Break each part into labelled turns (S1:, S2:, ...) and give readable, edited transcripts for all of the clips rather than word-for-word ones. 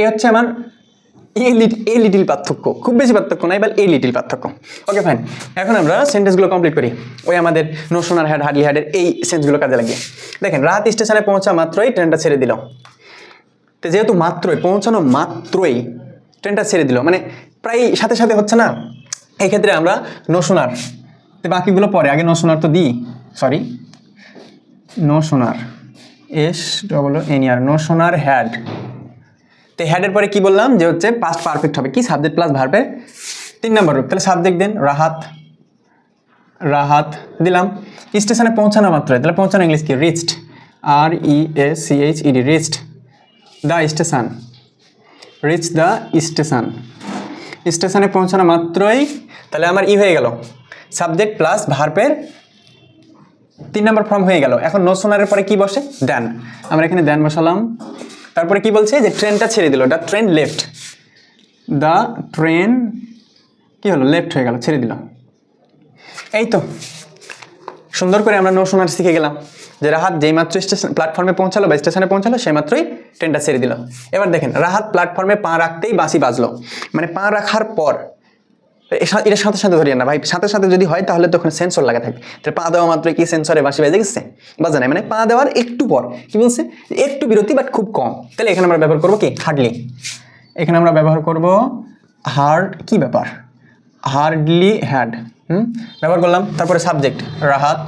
S1: এই হচ্ছে আমার এই লিটিল পার্থক্য, খুব বেশি পার্থক্য নাই, বাট এই লিটিল পার্থক্য। ওকে ফাইন, এখন আমরা সেন্টেন্সগুলো কমপ্লিট করি ওই আমাদের নো সোনার হ্যাড হার্ডলি হ্যাডের এই সেন্সগুলো কাজে লাগিয়ে। দেখেন, রাত স্টেশনে পৌঁছা মাত্রই ট্রেনটা ছেড়ে দিল। তো যেহেতু মাত্রই, পৌঁছানো মাত্রই ট্রেনটা ছেড়ে দিল, মানে প্রায় সাথে সাথে হচ্ছে না, এই ক্ষেত্রে আমরা নো সোনার, তো বাকিগুলো পরে, আগে নো সোনার তো দিই, sorry, no sooner SOONER, no sooner had. তো হ্যাডের পরে কি বললাম যে হচ্ছে পাস্ট পারফেক্ট হবে, কি সাবজেক্ট প্লাস ভার্বের 3 নম্বর রূপ। তাহলে সাবজেক্ট দেন রাহাত দিলাম। স্টেশনে পৌঁছানো মাত্রই, তাহলে পৌঁছানো ইংলিশ কি? Reached, REACHED, reached the station, reach the station. স্টেশনে পৌঁছানো মাত্রই, তাহলে আমার হয়ে গেল সাবজেক্ট প্লাস ভার্বের 3 নম্বর ফর্ম হয়ে গেল। এখন নো সোনারের পরে কি বসে? দেন। আমরা এখানে দেন বসালাম। তারপরে কি বলছে? যে ট্রেনটা ছেড়ে দিল, the train left, the train কি হলো? লেফট হয়ে গেল, ছেড়ে দিল। এই তো সুন্দর করে আমরা নো সোনার শিখে গেলাম যে রাহাত যেই মাত্র স্টেশন প্ল্যাটফর্মে পৌঁছালো বা স্টেশনে পৌঁছালো সেই মাত্রই ট্রেনটা ছেড়ে দিল। এবার দেখেন, রাহাত প্ল্যাটফর্মে পা রাখতেই বাঁশি বাজলো, মানে পা রাখার পর, এটার সাথে সাথে ধরিয়ে না ভাই, সাথে সাথে যদি হয় তাহলে তো ওখানে সেন্সর লাগা থাকবে। তাহলে পা দেওয়া মাত্র কি সেন্সরে বাঁশি বেজে গেছে? বাজে নাই, মানে পা দেওয়ার একটু পর কি বলছে? একটু বিরতি, বাট খুব কম। তাহলে এখানে আমরা ব্যবহার করবো কি? হার্ডলি। এখানে আমরা ব্যবহার করব হার্ড, কি ব্যাপার, হার্ডলি হ্যাড, ব্যবহার করলাম। তারপরে সাবজেক্ট রাহাত,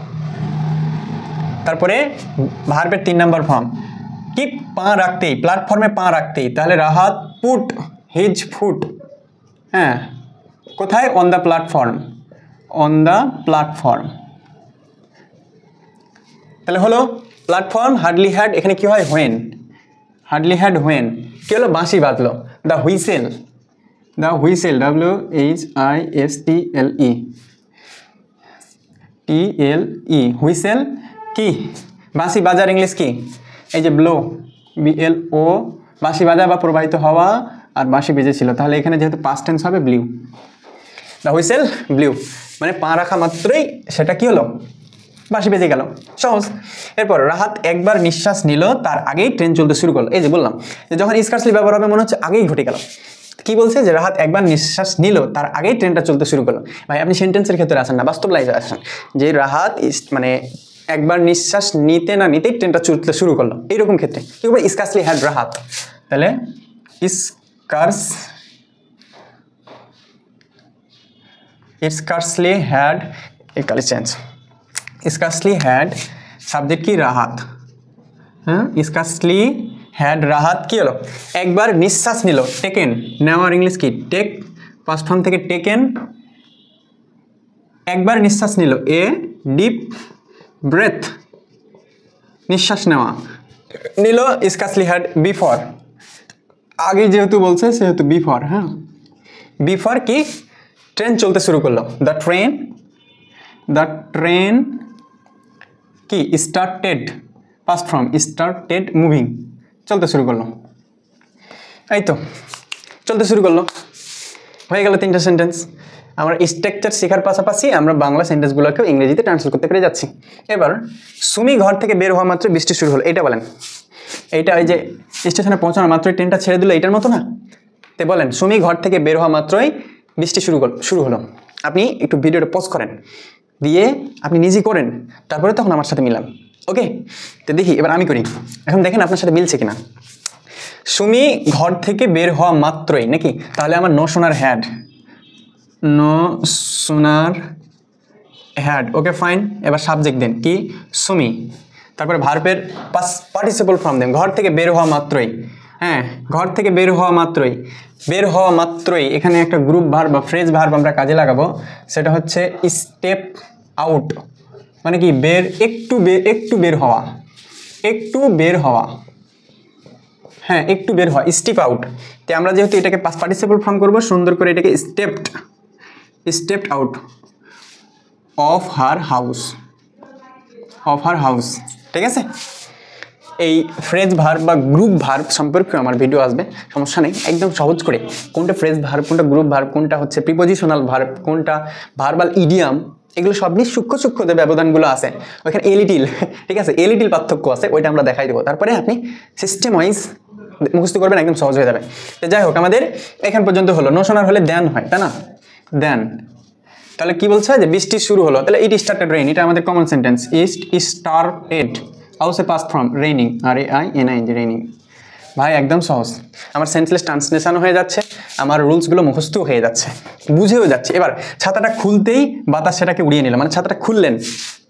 S1: তারপরে ভার্বের 3 নম্বর ফর্ম কি? পা রাখতেই, প্ল্যাটফর্মে পা রাখতেই, তাহলে রাহাত পুট হিজ ফুট, হ্যাঁ কোথায়? On the platform, on the platform. তাহলে হলো প্ল্যাটফর্ম, হার্ডলি হ্যাড, এখানে কি হয়? হোয়েন, হার্ডলি হ্যাড হোয়েন কি হলো? বাঁশি বাজলো। The whistle, the whistle, WHISTLE, whistle কি? বাঁশি বাজার ইংলিশ কি? এই যে ব্লো, BLO, বাঁশি বাজা বা প্রবাহিত হওয়া, আর বাঁশি বেজেছিল, তাহলে এখানে যেহেতু পাস্ট টেন্স হবে ব্লিউ, দ্য হুইসেল ব্লিউ, মানে পা রাখা মাত্রই সেটা কি হলো? বাঁশি বেজে গেল। সহজ। এরপর রাহাত একবার নিঃশ্বাস নিল, তার আগেই ট্রেন চলতে শুরু করলো। এই যে বললাম যে যখন স্কার্সলি ব্যবহার হবে মনে হচ্ছে আগেই ঘটে গেল। কি বলছে? যে রাহাত একবার নিঃশ্বাস নিল, তার আগেই ট্রেনটা চলতে শুরু করলো। ভাই আপনি সেন্টেন্সের ক্ষেত্রে আসেন না, বাস্তব লাইফে আসেন, যে রাহাত মানে একবার নিঃশ্বাস নিতে না নিতেই ট্রেনটা চলতে শুরু করলো, এইরকম ক্ষেত্রে কি বলবো? স্কার্সলি হ্যাড রাহাত, তাহলে স্কার্সলি হ্যাড, একালি চেঞ্জ, স্কার্সলি হ্যাড, সাবজেক্ট কি? রাহাত, হ্যাঁ স্কার্সলি হ্যাড রাহাত কি হলো? একবার নিঃশ্বাস নিল, টেকেন, নেওয়ার ইংলিশ কি? টেক, পাস্ট ফর্ম থেকে টেকেন, একবার নিঃশ্বাস নিল, এ ডিপ ব্রেথ, নিঃশ্বাস নেওয়া নিল। স্কার্সলি হ্যাড বিফোর, আগে যেহেতু বলছে সেহেতু বিফোর, হ্যাঁ বিফোর কি? ট্রেন চলতে শুরু করলো, দ্য ট্রেন কি? Started, past form started moving, চলতে শুরু করলো। এই তো চলতে শুরু করলো, হয়ে গেল 3টা সেন্টেন্স। আমরা স্ট্রাকচার শেখার পাশাপাশি আমরা বাংলা সেন্টেন্সগুলোকেও ইংরেজিতে ট্রান্সলেট করতে পেরে যাচ্ছি। এবার সুমি ঘর থেকে বের হওয়া মাত্র বৃষ্টি শুরু হলো, এটা বলেন। এইটা ওই যে স্টেশনে পৌঁছানো মাত্রই ট্রেনটা ছেড়ে দিল, এটার মতো না? তো বলেন, সুমি ঘর থেকে বের হওয়া মাত্রই বৃষ্টি শুরু হলো। আপনি একটু ভিডিওটা পজ করেন, দিয়ে আপনি নিজে করেন, তারপরে তখন আমার সাথে মিলান। ওকে, তো দেখি এবার আমি করি, এখন দেখেন আপনার সাথে মিলছে কিনা। সুমি ঘর থেকে বের হওয়া মাত্রই নাকি? তাহলে আমার no sooner had, no sooner had, okay fine. এবার সাবজেক্ট দেন কি? সুমি, তারপরে ভার্বের পার্টিসিপল ফর্ম দেন, ঘর থেকে বের হওয়া মাত্রই, হ্যাঁ ঘর থেকে বের হওয়া মাত্রই, বের হওয়া মাত্রই এখানে একটা গ্রুপ ভার্ব বা ফ্রেজ ভার্ব আমরা কাজে লাগাবো, সেটা হচ্ছে স্টেপ আউট, মানে কি? একটু বের হওয়া, একটু বের হওয়া, হ্যাঁ একটু বের হওয়া, স্টেপ আউট। তো আমরা যেহেতু এটাকে পার্টিসিপল ফর্ম করবো, সুন্দর করে এটাকে stepped out of her house, ঠিক আছে? এই ফ্রেজ ভার্ব বা গ্রুপ ভার্ব সম্পর্কে আমার ভিডিও আসবে, সমস্যা নেই, একদম সহজ করে কোনটা ফ্রেজ ভার্ব, কোনটা গ্রুপ ভার্ব, কোনটা হচ্ছে প্রিপোজিশনাল ভার্ব, কোনটা ভার্বাল ইডিয়াম, এগুলো সব নিয়ে সূক্ষ্ম যে ব্যবধানগুলো আছে ওইখানে এলিটিল, ঠিক আছে, এলিটিল পার্থক্য আছে, ওইটা আমরা দেখাই দেবো। তারপরে আপনি সিস্টেম ওয়াইজ মুখস্থ করবেন, একদম সহজ হয়ে যাবে। তো যাই হোক, আমাদের এখান পর্যন্ত হলো। নো শোনার হলে দেন হয়, তাই না? দেন, তাহলে কি বলছে যে বৃষ্টি শুরু হলো, তাহলে ইট স্টার্টেড রেইন, এটা আমাদের কমন সেন্টেন্স। ইট স্টার্টেড হাউসে past form raining, RAINING, raining. ভাই একদম সহজ, আমার সেন্সলেস ট্রান্সলেশন হয়ে যাচ্ছে, আমার রুলসগুলো মুখস্থ হয়ে যাচ্ছে, বুঝেও যাচ্ছে। এবার ছাতাটা খুলতেই বাতাস সেটাকে উড়িয়ে নিল, মানে ছাতাটা খুললেন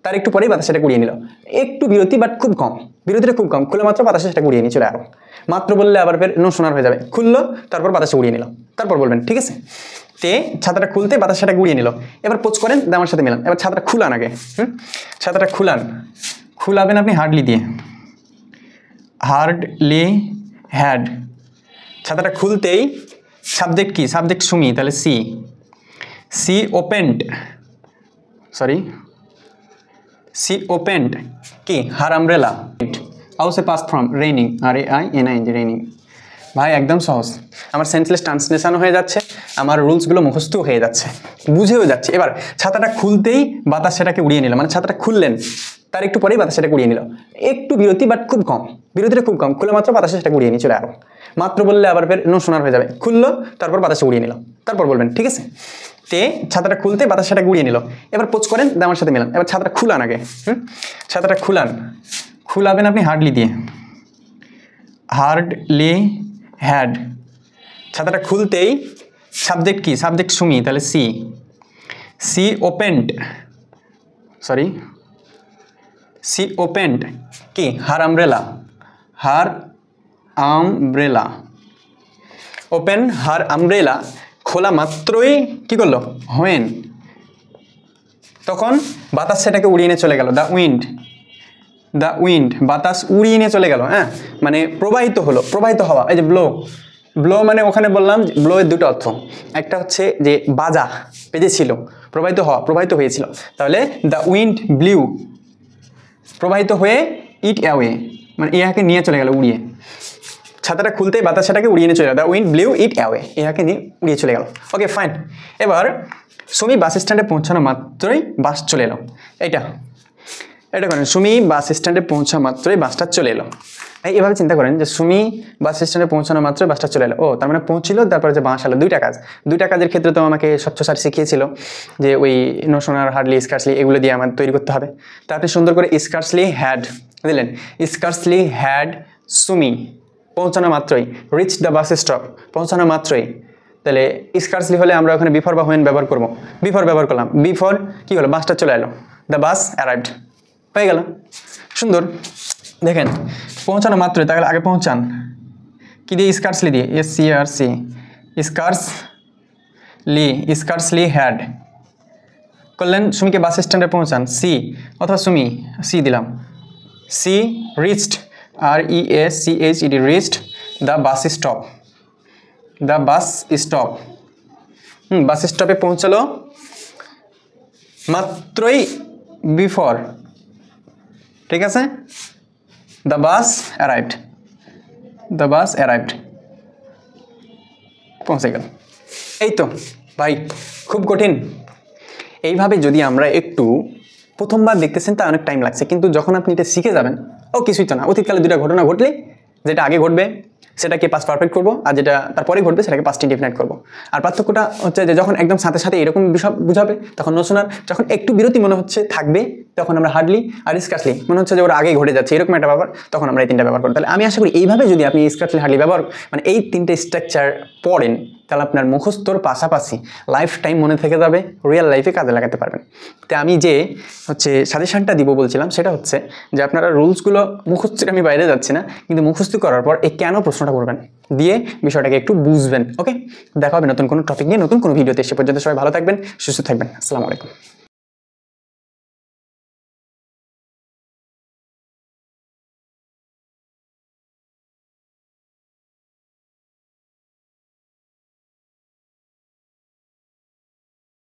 S1: তার একটু পরেই বাতাস সেটাকে উড়িয়ে নিল। একটু বিরতি, বাট খুব কম, বিরতিটা খুব কম, খুলে মাত্র বাতাসে সেটাকে উড়িয়ে নিয়ে চলে আরো। মাত্র বললে আবার ফের নো শোনার হয়ে যাবে। খুললো, তারপর বাতাসে উড়িয়ে নিল, তারপর বলবেন, ঠিক আছে? তে ছাতাটা খুলতে বাতাস সেটাকে উড়িয়ে নিল। এবার পোজ করেন, আমার সাথে মিলান। এবার ছাতাটা খুলান আগে, ছাতাটা খুলান, খুলাবেন আপনি হার্ডলি দিয়ে, হার্ডলি হ্যাড। ছাতাটা খুলতেই সাবজেক্ট কি? সাবজেক্ট সুমি, তাহলে সি ওপেন্ড, সি ওপেন্ড কি? হার আমব্রেলা। হাউসে past form raining, RAINING, raining. ভাই একদম সহজ, আমার সেন্সলেস ট্রান্সলেশন হয়ে যাচ্ছে, আমার রুলসগুলো মুখস্থ হয়ে যাচ্ছে, বুঝেও যাচ্ছে। এবার ছাতাটা খুলতেই বাতাস সেটাকে উড়িয়ে নিল, মানে ছাতাটা খুললেন তার একটু পরেই বাতাস সেটাকে উড়িয়ে নিল। একটু বিরতি, বাট খুব কম, বিরতিটা খুব কম, খুলে মাত্র বাতাসে সেটাকে উড়িয়ে নিয়ে চলে আরো। মাত্র বললে আবার ফের নো শোনার হয়ে যাবে। খুললো, তারপর বাতাসে উড়িয়ে নিল, তারপর বলবেন, ঠিক আছে? তে ছাতাটা খুলতে বাতাস সেটাকে উড়িয়ে নিল। এবার পোজ করেন, আমার সাথে মিলান। এবার ছাতাটা খুলান আগে, ছাতাটা খুলান, খুলাবেন আপনি হার্ডলি দিয়ে, হার্ডলি হ্যাড। ছাতাটা খুলতেই সাবজেক্ট কি? সাবজেক্ট সুমি, তাহলে সি ওপেন্ড, সি ওপেন্ড কি? হার আমব্রেলা, হার আমব্রেলা। ওপেন হার আমব্রেলা, খোলা মাত্রই কি করলো? হোয়েন, তখন বাতাস সেটাকে উড়িয়ে নিয়ে চলে গেল। দ্য উইন্ড, বাতাস উড়িয়ে নিয়ে চলে গেল। হ্যাঁ, মানে প্রবাহিত হলো, প্রবাহিত হওয়া। এই যে ব্লো মানে ওখানে বললাম ব্লো এর দুটো অর্থ, একটা হচ্ছে যে বাজা, বেজেছিল, প্রবাহিত হওয়া, প্রবাহিত হয়েছিল। তাহলে দ্য উইন্ড ব্লিউ, প্রবাহিত হয়ে ইট অ্যাওয়ে, মানে ইহাকে নিয়ে চলে গেল উড়িয়ে। ছাতাটা খুলতে বাতাস সেটাকে উড়িয়ে নিয়ে চলে গেল। The wind blew it away, ইহাকে নিয়ে উড়িয়ে চলে গেল। ওকে ফাইন। এবার সুমি বাস স্ট্যান্ডে পৌঁছানো মাত্রই বাস চলে এলো। এটা করেন, সুমি বাস স্ট্যান্ডে পৌঁছা মাত্রই বাসটা চলে এলো। এইভাবে চিন্তা করেন যে সুমি বাস স্ট্যান্ডে পৌঁছানো মাত্রই বাসটা চলে এলো। ও তার মানে পৌঁছিল, তারপরে যে বাস এলো। দুইটা কাজের ক্ষেত্রে তো আমাকে স্বচ্ছ স্যার শিখিয়েছিল যে ওই নো শোনার, হার্ডলি, স্কার্সলি এগুলো দিয়ে আমার তৈরি করতে হবে। তাতে সুন্দর করে স্কার্সলি হ্যাড দিলেন, স্কার্সলি হ্যাড সুমি পৌঁছানো মাত্রই, রিচ দ্য বাস স্টপ, পৌঁছানো মাত্রই। তাহলে স্কার্সলি হলে আমরা ওখানে বিফোর বা হোয়েন ব্যবহার করবো। বিফোর ব্যবহার করলাম, বিফোর কি হলো? বাসটা চলে এলো, দ্য বাস অ্যারাইভড, হয়ে গেল। সুন্দর। দেখেন পৌঁছানো মাত্রই, তাহলে আগে পৌঁছান কি দিয়ে? স্কার্সলি দিয়ে, SCRC, স্কার্সলি হ্যাড করলেন। সুমিকে বাস স্ট্যান্ডে পৌঁছান, অথবা সুমি, দিলাম। Reached, REACHED, reached the bus stop, bus স্টপে পৌঁছালো মাত্রই, বিফোর, ঠিক আছে? দ্য বাস অ্যারাইভড, পৌঁছে গেল। এই তো ভাই, খুব কঠিন। এইভাবে যদি আমরা একটু প্রথমবার দেখতেছেন তা অনেক টাইম লাগছে, কিন্তু যখন আপনি এটা শিখে যাবেন, কিছুই তো না। অতীতকালে দুটা ঘটনা ঘটলে যেটা আগে ঘটবে সেটাকে পাস্ট পারফেক্ট করবো, আর যেটা তারপরে ঘটবে সেটাকে পাস্ট ইনডিফিনাইট করবো। আর পার্থক্যটা হচ্ছে যে যখন একদম সাথে সাথে এরকম বিষয় বুঝাবে তখন নো শোনার, যখন একটু বিরতি মনে হচ্ছে থাকবে তখন আমরা হার্ডলি আর স্কার্সলি মনে হচ্ছে যে ওরা আগেই ঘটে যাচ্ছে, এরকম একটা ব্যাপার, তখন আমরা এই তিনটা ব্যবহার করি। তাহলে আমি আশা করি এইভাবে যদি আপনি স্কার্সলি, হার্ডলি ব্যবহার, মানে এই তিনটে স্ট্রাকচার পড়েন, তাহলে আপনার মুখস্থর পাশাপাশি লাইফ টাইম মনে থেকে যাবে, রিয়েল লাইফে কাজে লাগাতে পারবেন। তো আমি যে সাজেশনটা দিব বলছিলাম সেটা হচ্ছে যে আপনারা রুলসগুলো মুখস্থের, আমি বাইরে যাচ্ছি না, কিন্তু মুখস্থ করার পর এই কেন প্রশ্নটা করবেন দিয়ে বিষয়টাকে একটু বুঝবেন। ওকে, দেখা হবে নতুন কোনো টপিক নিয়ে, নতুন কোনো ভিডিওতে। সে পর্যন্ত সবাই ভালো থাকবেন, সুস্থ থাকবেন। আসসালামু আলাইকুম।